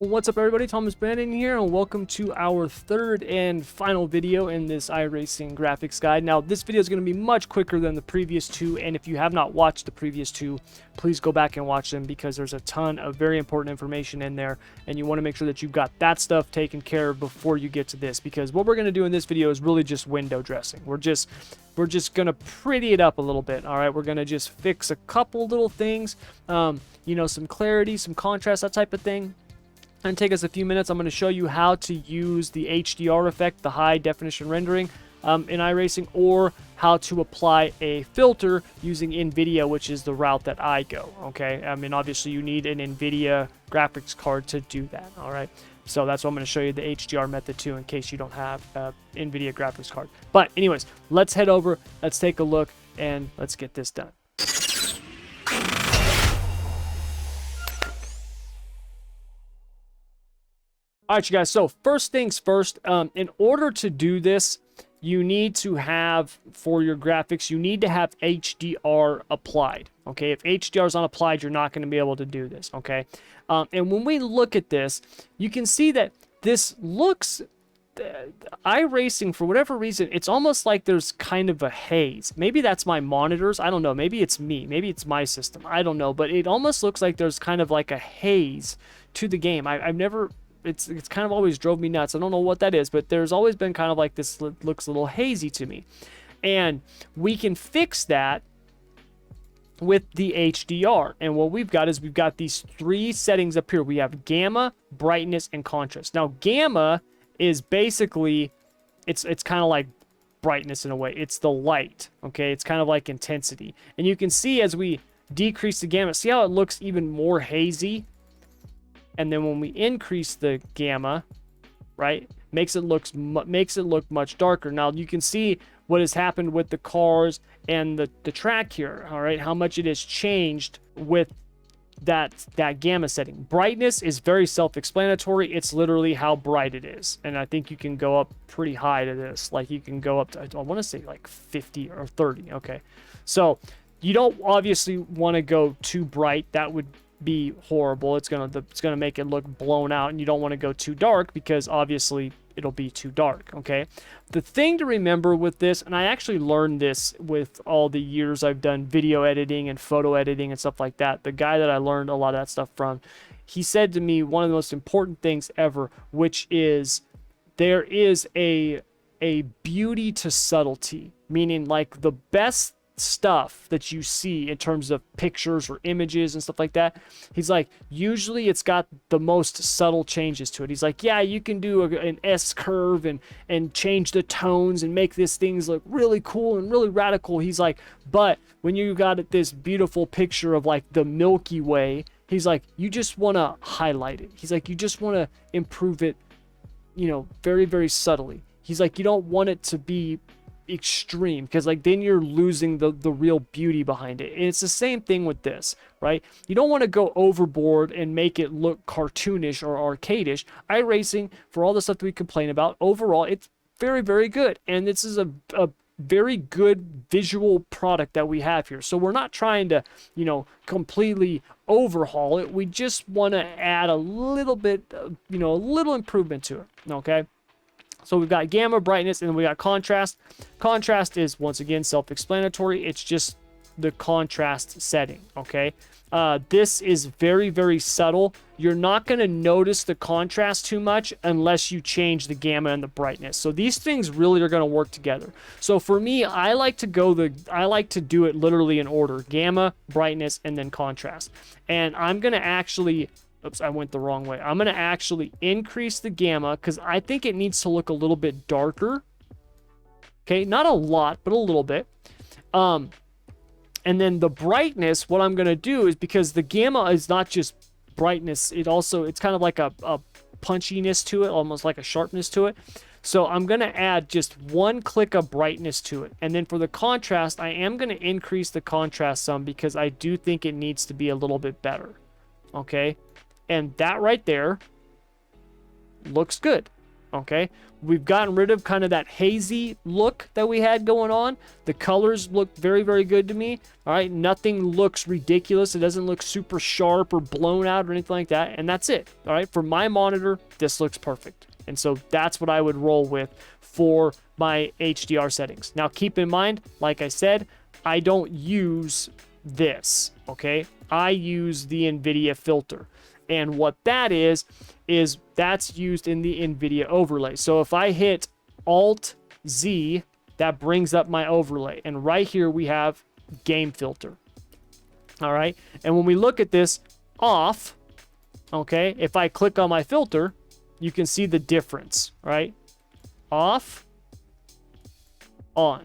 What's up, everybody? Thomas Brandon here, and welcome to our third and final video in this iRacing graphics guide. Now, this video is going to be much quicker than the previous two, and if you have not watched the previous two, please go back and watch them because there's a ton of very important information in there, and you want to make sure that you've got that stuff taken care of before you get to this, because what we're going to do in this video is really just window dressing. We're just going to pretty it up a little bit. All right, we're going to just fix a couple little things, some clarity, some contrast, that type of thing. And take us a few minutes. I'm going to show you how to use the HDR effect, the high definition rendering in iRacing, or how to apply a filter using Nvidia, which is the route that I go. Okay, I mean, obviously you need an Nvidia graphics card to do that. All right, so that's why I'm going to show you the HDR method too, in case you don't have Nvidia graphics card. But anyways, let's head over, let's take a look, and let's get this done. All right, you guys, so first things first, in order to do this, you need to have, for your graphics, you need to have HDR applied, okay? If HDR is not applied, you're not going to be able to do this, okay? And when we look at this, you can see that this looks, iRacing, for whatever reason, it's almost like there's kind of a haze. Maybe that's my monitors, I don't know. Maybe it's me, maybe it's my system, I don't know. But it almost looks like there's kind of like a haze to the game. I've never... It's kind of always drove me nuts. I don't know what that is, but there's always been kind of like this looks a little hazy to me. And we can fix that with the HDR. And what we've got is we've got these three settings up here. We have gamma, brightness, and contrast. Now, gamma is basically, it's kind of like brightness in a way. It's the light, okay? It's kind of like intensity. And you can see as we decrease the gamma, see how it looks even more hazy? And then when we increase the gamma, right, makes it look much darker. Now you can see what has happened with the cars and the track here. All right, how much it has changed with that gamma setting. Brightness is very self-explanatory. It's literally how bright it is, and I think you can go up pretty high to this. Like you can go up to, I want to say like 50 or 30. Okay, so you don't obviously want to go too bright. That would be horrible. It's gonna make it look blown out, and you don't want to go too dark because obviously it'll be too dark. Okay, the thing to remember with this, and I actually learned this with all the years I've done video editing and photo editing and stuff like that. The guy that I learned a lot of that stuff from, he said to me one of the most important things ever, which is there is a beauty to subtlety, meaning like the best stuff that you see in terms of pictures or images and stuff like that, he's like, usually it's got the most subtle changes to it. He's like, yeah, you can do an S curve and change the tones and make these things look really cool and really radical. He's like, but when you got this beautiful picture of like the Milky Way, he's like, you just want to highlight it. He's like, you just want to improve it, very, very subtly. He's like, you don't want it to be extreme, because like then you're losing the real beauty behind it. And it's the same thing with this, right? You don't want to go overboard and make it look cartoonish or arcadish. iRacing, for all the stuff that we complain about, overall it's very, very good, and this is a very good visual product that we have here. So we're not trying to completely overhaul it. We just want to add a little bit a little improvement to it. Okay, so we've got gamma, brightness, and then we got contrast. Contrast is, once again, self-explanatory. It's just the contrast setting, okay? This is very, very subtle. You're not going to notice the contrast too much unless you change the gamma and the brightness. So these things really are going to work together. So for me, I like to do it literally in order: gamma, brightness, and then contrast. And I'm going to actually... Oops, I went the wrong way. I'm going to actually increase the gamma because I think it needs to look a little bit darker. Okay, not a lot, but a little bit. And then the brightness, what I'm going to do is, because the gamma is not just brightness, it's kind of like a punchiness to it, almost like a sharpness to it. So I'm going to add just one click of brightness to it. And then for the contrast, I am going to increase the contrast some because I do think it needs to be a little bit better. Okay? And that right there looks good. Okay, we've gotten rid of kind of that hazy look that we had going on. The colors look very, very good to me. All right, nothing looks ridiculous. It doesn't look super sharp or blown out or anything like that. And that's it. All right, for my monitor, this looks perfect. And so that's what I would roll with for my HDR settings. Now, keep in mind, like I said, I don't use this. Okay, I use the Nvidia filter. And what that is that's used in the Nvidia overlay. So if I hit Alt Z, that brings up my overlay. And right here we have game filter. All right. And when we look at this off, okay, if I click on my filter, you can see the difference, right? Off, on.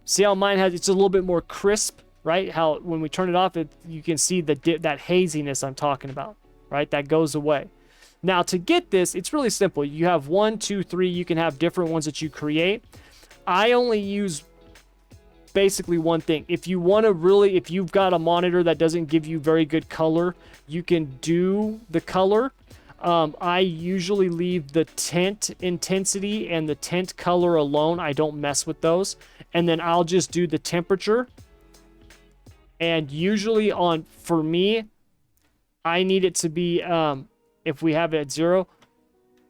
See how mine has, it's a little bit more crisp, right? How when we turn it off, you can see that haziness I'm talking about. Right? That goes away. Now to get this, it's really simple. You have 1, 2, 3. You can have different ones that you create. I only use basically one thing. If you want to really, if you've got a monitor that doesn't give you very good color, you can do the color. I usually leave the tint intensity and the tint color alone. I don't mess with those. And then I'll just do the temperature. And usually for me, I need it to be, if we have it at 0,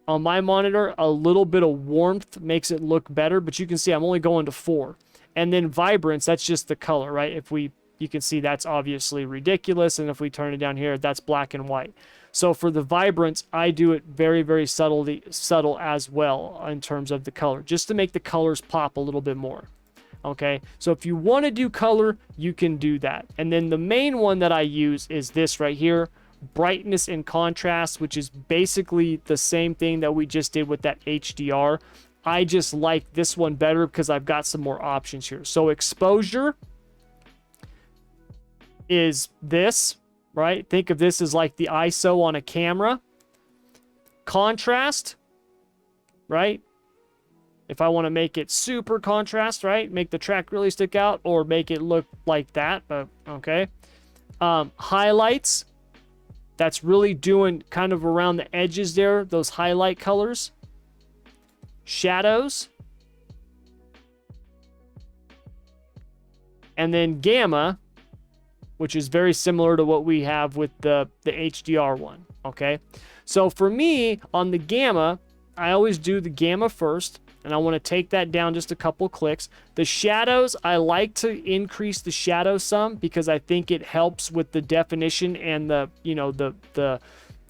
on my monitor, a little bit of warmth makes it look better, but you can see I'm only going to 4. And then vibrance, that's just the color, right? You can see that's obviously ridiculous, and if we turn it down here, that's black and white. So for the vibrance, I do it very, very subtle as well in terms of the color, just to make the colors pop a little bit more. Okay, so if you want to do color, you can do that. And then the main one that I use is this right here, brightness and contrast, which is basically the same thing that we just did with that HDR. I just like this one better because I've got some more options here. So exposure is this, right? Think of this as like the ISO on a camera. Contrast, right? If I want to make it super contrast, right? Make the track really stick out or make it look like that, but okay. Highlights, that's really doing kind of around the edges there, those highlight colors. Shadows. And then gamma, which is very similar to what we have with the HDR one, okay? So for me, on the gamma, I always do the gamma first, and I want to take that down just a couple clicks. The shadows, I like to increase the shadow some because I think it helps with the definition and the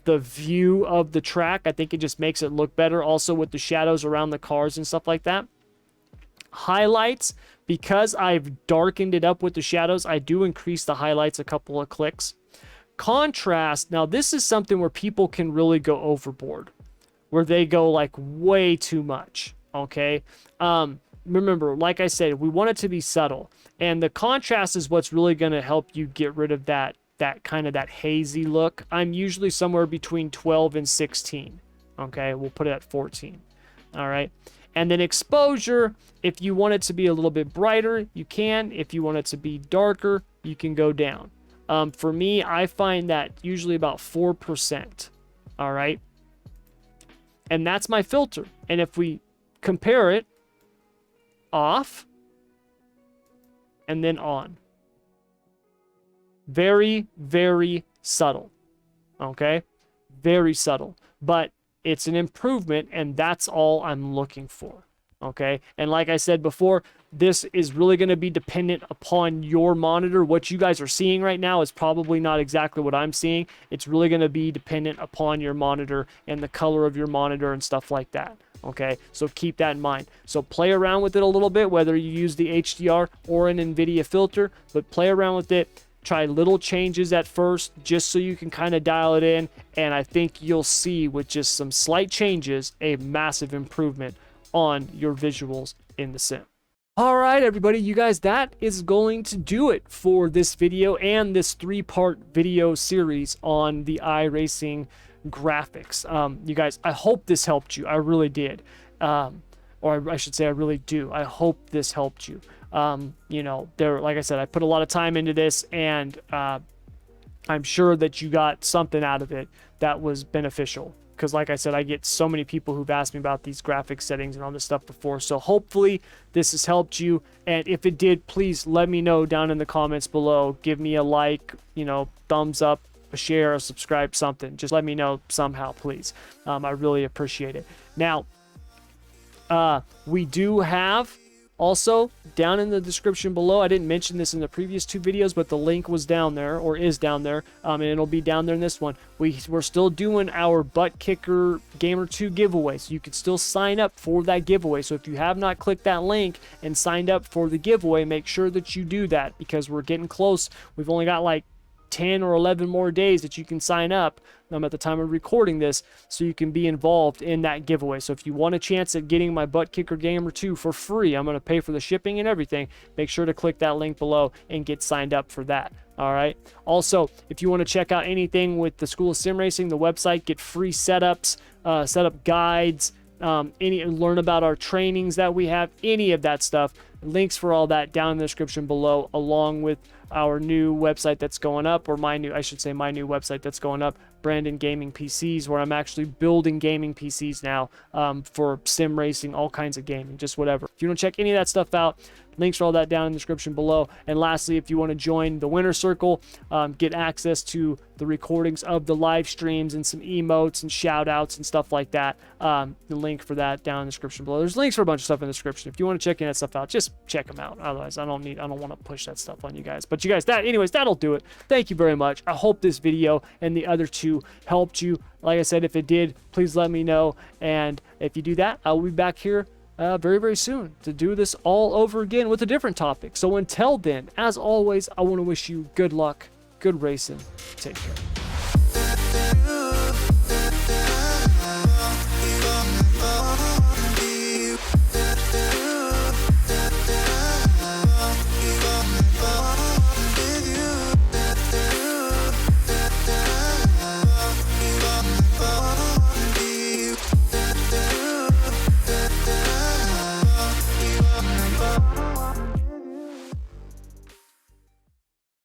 view of the track. I think it just makes it look better. Also with the shadows around the cars and stuff like that. Highlights, because I've darkened it up with the shadows, I do increase the highlights a couple of clicks. Contrast, now this is something where people can really go overboard, where they go like way too much. Okay. Remember, like I said, we want it to be subtle, and the contrast is what's really going to help you get rid of that kind of that hazy look. I'm usually somewhere between 12 and 16. Okay. We'll put it at 14. All right. And then exposure, if you want it to be a little bit brighter, you can. If you want it to be darker, you can go down. For me, I find that usually about 4%. All right. And that's my filter. And if we compare it, off and then on. Very, very subtle. Okay? Very subtle. But it's an improvement, and that's all I'm looking for. Okay? And like I said before, this is really going to be dependent upon your monitor. What you guys are seeing right now is probably not exactly what I'm seeing. It's really going to be dependent upon your monitor and the color of your monitor and stuff like that. Okay, so keep that in mind. So play around with it a little bit, whether you use the HDR or an Nvidia filter, but play around with it. Try little changes at first, just so you can kind of dial it in. And I think you'll see with just some slight changes, a massive improvement on your visuals in the sim. All right, everybody, you guys, that is going to do it for this video and this 3-part video series on the iRacing graphics. You guys, I hope this helped you. I really did. Or I should say I really do. I hope this helped you. Like I said, I put a lot of time into this, and I'm sure that you got something out of it that was beneficial. because like I said, I get so many people who've asked me about these graphics settings and all this stuff before. So hopefully this has helped you. And if it did, please let me know down in the comments below. Give me a like, you know, thumbs up, a share, a subscribe, something. Just let me know somehow, please. I really appreciate it. Now, we do have also down in the description below, I didn't mention this in the previous 2 videos, but the link was down there, or is down there, and it'll be down there in this one. We're still doing our Buttkicker Gamer 2 giveaway, so you can still sign up for that giveaway. So if you have not clicked that link and signed up for the giveaway, make sure that you do that, because we're getting close. We've only got like 10 or 11 more days that you can sign up at the time of recording this, so you can be involved in that giveaway. So if you want a chance at getting my Buttkicker Gamer 2 for free, I'm going to pay for the shipping and everything, make sure to click that link below and get signed up for that. All right. Also, if you want to check out anything with the School of Sim Racing, the website, get free setups, setup guides, learn about our trainings that we have, any of that stuff, links for all that down in the description below, along with our new website that's going up, or my new website that's going up, Brandon Gaming PCs, where I'm actually building gaming PCs now for sim racing, all kinds of gaming, just whatever. If you want to check any of that stuff out, links for all that down in the description below. And lastly, if you want to join the winner circle, get access to the recordings of the live streams and some emotes and shout outs and stuff like that, the link for that down in the description below. There's links for a bunch of stuff in the description. If you want to check any of that stuff out, just check them out. Otherwise, I don't want to push that stuff on you guys. But you guys, anyways, that'll do it. Thank you very much. I hope this video and the other 2 helped you. Like I said, if it did, please let me know. And if you do that, I'll be back here very, very soon to do this all over again with a different topic. So until then, as always, I want to wish you good luck, good racing. Take care.